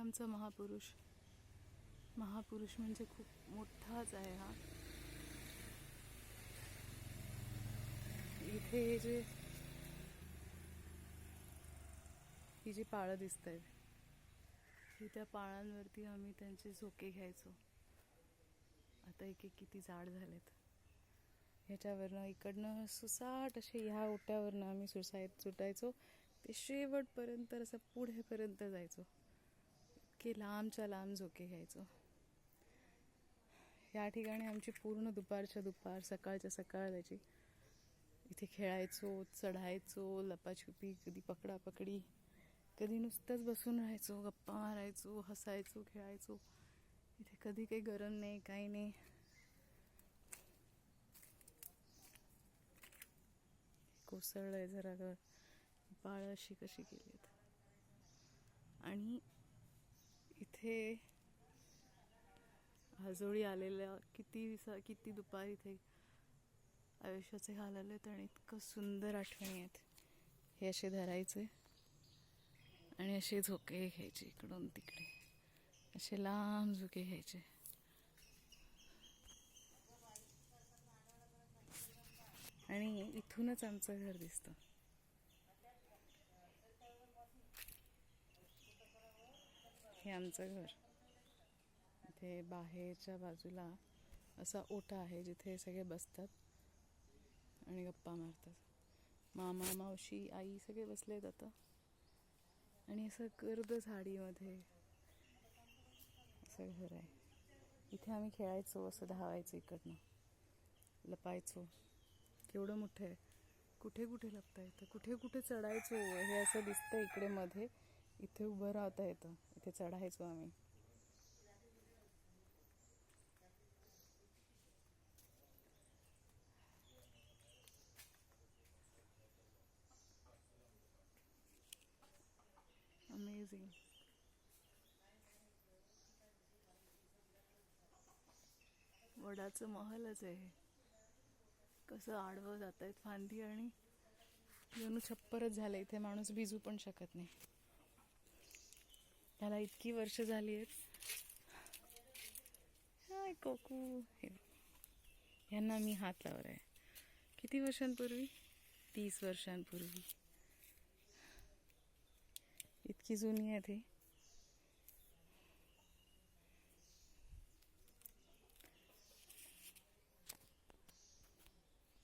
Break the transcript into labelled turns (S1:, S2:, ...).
S1: आमचा महापुरुष. महापुरुष म्हणजे खूप मोठाच आहे हा. इथे ही जी पाळं दिसत आहेत, ही त्या पाळांवरती आम्ही त्यांचे झोके घ्यायचो. आता एक एक किती जाड झालेत. ह्याच्यावरनं इकडनं सुसाट असे ह्या ओट्यावरनं आम्ही सुटायचो ते शेवटपर्यंत असं पुढेपर्यंत जायचो. इतके लांबच्या लांब झोके घ्यायचो. या ठिकाणी आमची पूर्ण दुपारच्या दुपार सकाळच्या सकाळ जायची. इथे खेळायचो, चढायचो, लपाछुपी, कधी पकडापकडी, कधी नुसतंच बसून राहायचो, गप्पा मारायचो, हसायचो, खेळायचो. इथे कधी काही गरम नाही, काही नाही. कोसळलंय जरा घर. पाळं अशी कशी केलीत. आणि इथे आजोळी आलेल्या किती दुपार इथे आयुष्याचे घालवलेत आणि इतकं सुंदर आठवणी आहेत. हे असे धरायचे आणि असे झोके घ्यायचे इकडून तिकडे, असे लांब झोके घ्यायचे. आणि इथूनच आमचं घर दिसतं. हे आमचं घर. इथे बाहेरच्या बाजूला असा ओटा आहे जिथे सगळे बसतात आणि गप्पा मारतात. मामा, मावशी, आई सगळे बसलेत आता. आणि असं गर्द झाडीमध्ये असं घर आहे. इथे आम्ही खेळायचो, असं धावायचो, इकडनं लपायचो. केवढं मोठं आहे. कुठे कुठे लपता येतं, कुठे कुठे चढायचो. हे असं दिसतं इकडे मध्ये. इथे उभं राहता येतं. इथे चढायचो आम्ही. अमेझिंग. वडाचं महलच आहे. कसं आडवं जात आहेत फांदी आणि जणू छप्परच झालं. इथे माणूस भिजू पण शकत नाही. त्याला इतकी वर्ष झाली आहेत. हाय कोकू. यांना मी हात लावला आहे. किती वर्षांपूर्वी? 30 वर्षांपूर्वी. इतकी जुनी आहे ती.